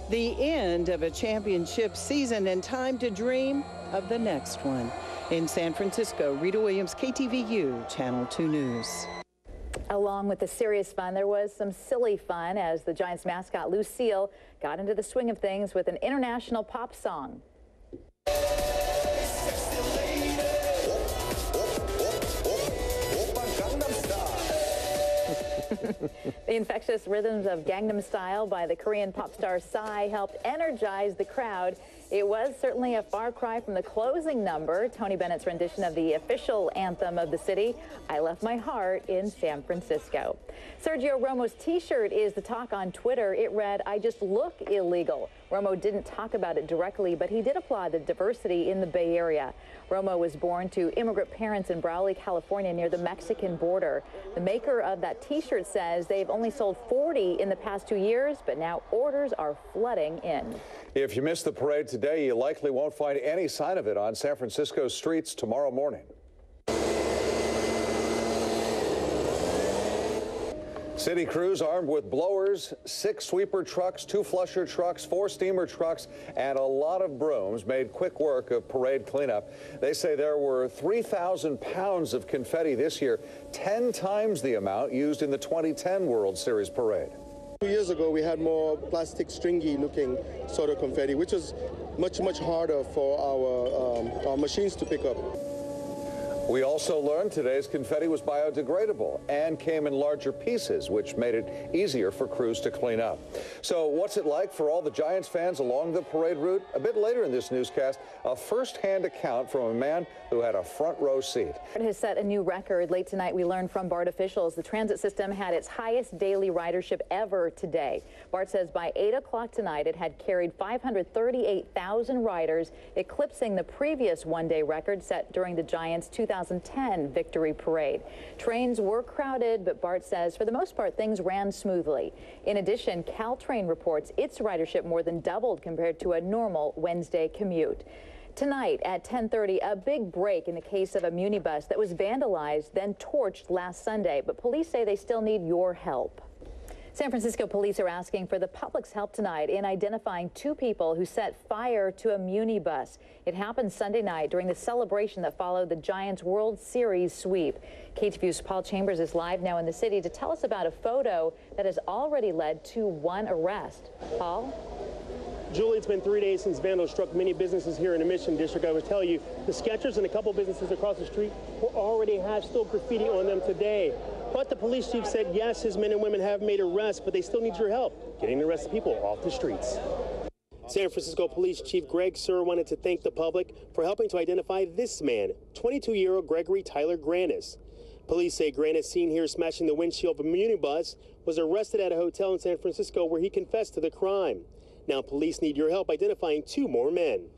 The end of a championship season and time to dream of the next one. In San Francisco, Rita Williams, KTVU, Channel 2 News. Along with the serious fun, there was some silly fun as the Giants mascot Lucille got into the swing of things with an international pop song. The infectious rhythms of Gangnam Style by the Korean pop star Psy helped energize the crowd. It was certainly a far cry from the closing number, Tony Bennett's rendition of the official anthem of the city, I Left My Heart in San Francisco. Sergio Romo's T-shirt is the talk on Twitter. It read, I just look illegal. Romo didn't talk about it directly, but he did applaud the diversity in the Bay Area. Romo was born to immigrant parents in Brawley, California, near the Mexican border. The maker of that T-shirt says they've only sold 40 in the past 2 years, but now orders are flooding in. If you missed the parade today, you likely won't find any sign of it on San Francisco's streets tomorrow morning. City crews armed with blowers, 6 sweeper trucks, 2 flusher trucks, 4 steamer trucks, and a lot of brooms made quick work of parade cleanup. They say there were 3,000 pounds of confetti this year, 10 times the amount used in the 2010 World Series parade. 2 years ago, we had more plastic stringy looking sort of confetti, which was much harder for our machines to pick up. We also learned today's confetti was biodegradable and came in larger pieces, which made it easier for crews to clean up. So what's it like for all the Giants fans along the parade route? A bit later in this newscast, a first-hand account from a man who had a front row seat. It has set a new record. Late tonight, we learned from BART officials the transit system had its highest daily ridership ever today. BART says by 8 o'clock tonight, it had carried 538,000 riders, eclipsing the previous one-day record set during the Giants' 2010 victory parade. Trains were crowded, but BART says for the most part things ran smoothly. In addition, Caltrain reports its ridership more than doubled compared to a normal Wednesday commute. Tonight at 10:30, a big break in the case of a minibus that was vandalized, then torched last Sunday, but police say they still need your help. San Francisco police are asking for the public's help tonight in identifying 2 people who set fire to a minibus. It happened Sunday night during the celebration that followed the Giants World Series sweep. KTVU's Paul Chambers is live now in the city to tell us about a photo that has already led to 1 arrest. Paul? Julie, it's been 3 days since vandals struck many businesses here in the Mission District. I would tell you, the Skechers and a couple businesses across the street already have still graffiti on them today. But the police chief said, yes, his men and women have made arrests, but they still need your help getting the rest of people off the streets. San Francisco Police Chief Greg Sir wanted to thank the public for helping to identify this man, 22-year-old Gregory Tyler Granis. Police say Granis, seen here smashing the windshield of a minibus, was arrested at a hotel in San Francisco where he confessed to the crime. Now police need your help identifying 2 more men.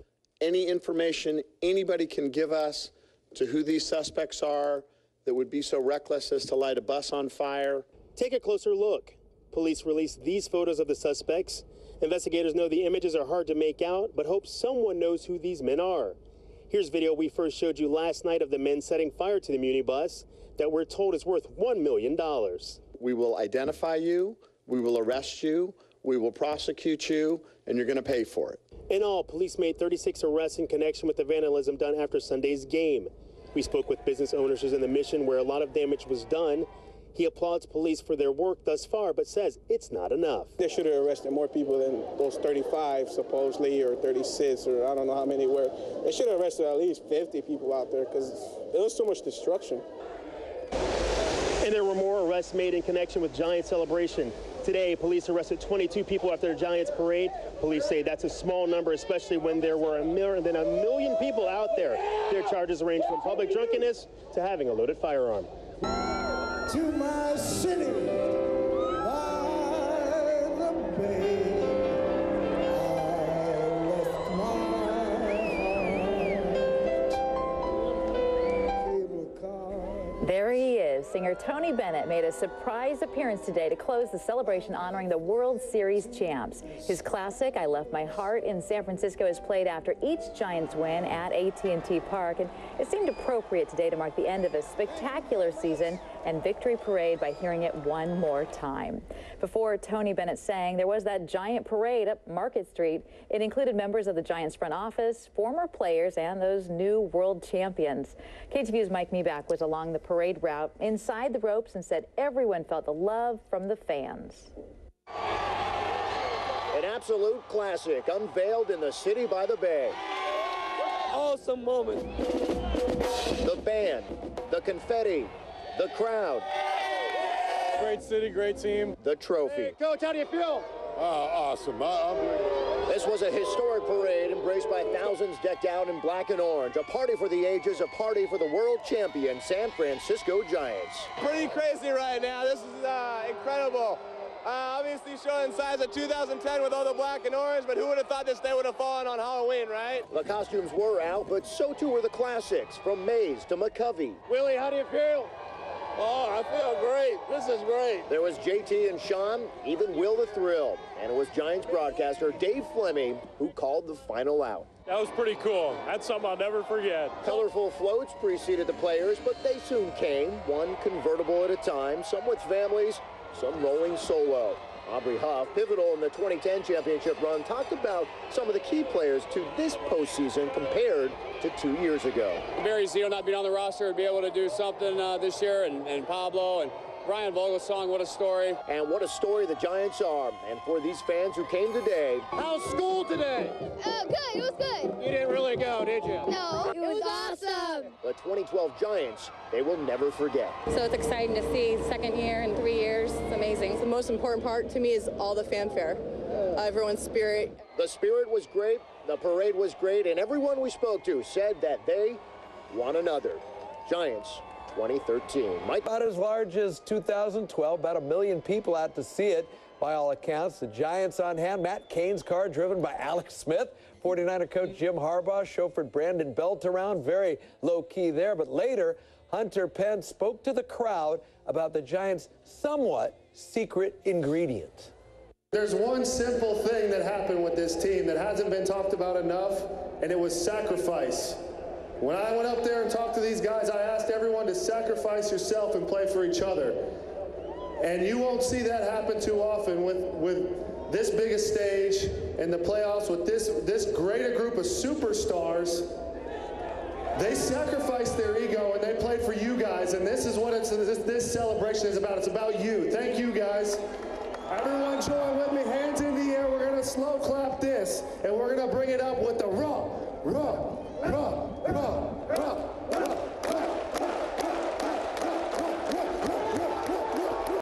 Any information anybody can give us to who these suspects are that would be so reckless as to light a bus on fire. Take a closer look. Police released these photos of the suspects. Investigators know the images are hard to make out, but hope someone knows who these men are. Here's video we first showed you last night of the men setting fire to the minibus that we're told is worth $1 million. We will identify you, we will arrest you, we will prosecute you, and you're going to pay for it. In all, police made 36 arrests in connection with the vandalism done after Sunday's game. We spoke with business owners in the Mission where a lot of damage was done. He applauds police for their work thus far, but says it's not enough. They should have arrested more people than those 35, supposedly, or 36, or I don't know how many were. They should have arrested at least 50 people out there because there was so much destruction. And there were more arrests made in connection with Giant celebration. Today, police arrested 22 people after the Giants parade. Police say that's a small number, especially when there were more than 1 million people out there. Their charges range from public drunkenness to having a loaded firearm. To my city by the bay, I left my heart. There he is. Singer Tony Bennett made a surprise appearance today to close the celebration honoring the World Series champs. His classic, I Left My Heart in San Francisco, is played after each Giants win at at&t Park, and it seemed appropriate today to mark the end of a spectacular season and Victory Parade by hearing it one more time. Before Tony Bennett sang, there was that giant parade up Market Street. It included members of the Giants front office, former players, and those new world champions. KTVU's Mike Meback was along the parade route inside the ropes and said everyone felt the love from the fans. An absolute classic unveiled in the city by the bay. Awesome moment. The band, the confetti, the crowd. Great city, great team. The trophy. Hey, Coach, how do you feel? Awesome. This was a historic parade embraced by thousands decked out in black and orange. A party for the ages, a party for the world champion San Francisco Giants. Pretty crazy right now. This is incredible. Obviously showing signs of 2010 with all the black and orange, but who would have thought this day would have fallen on Halloween, right? The costumes were out, but so too were the classics, from Mays to McCovey. Willie, how do you feel? Oh, I feel great. This is great. There was JT and Sean, even Will the Thrill. And it was Giants broadcaster Dave Fleming who called the final out. That was pretty cool. That's something I'll never forget. Colorful floats preceded the players, but they soon came, one convertible at a time, some with families, some rolling solo. Aubrey Huff, pivotal in the 2010 championship run, talked about some of the key players to this postseason compared to 2 years ago. Very easy to not be on the roster and be able to do something this year, and Pablo and Brian Vogelsong, what a story. And what a story the Giants are. And for these fans who came today. How's school today? Good, it was good. You didn't really go, did you? No, it was awesome. The 2012 Giants, they will never forget. So it's exciting to see second year in 3 years. It's amazing. The most important part to me is all the fanfare, everyone's spirit. The spirit was great, the parade was great, and everyone we spoke to said that they want another. Giants 2013. Mike. About as large as 2012, about 1 million people out to see it. By all accounts, the Giants on hand. Matt Cain's car driven by Alex Smith. 49er coach Jim Harbaugh chauffeured Brandon Belt around. Very low-key there. But later, Hunter Pence spoke to the crowd about the Giants' somewhat secret ingredient. There's one simple thing that happened with this team that hasn't been talked about enough, and it was sacrifice. When I went up there and talked to these guys, I asked everyone to sacrifice yourself and play for each other. And you won't see that happen too often with this big a stage in the playoffs, with this great a group of superstars. They sacrificed their ego and they played for you guys, and this is what this celebration is about. It's about you. Thank you, guys. Everyone join with me, hands in the air. We're gonna slow clap this, and we're gonna bring it up with the rock, rock, rock, rock, rock.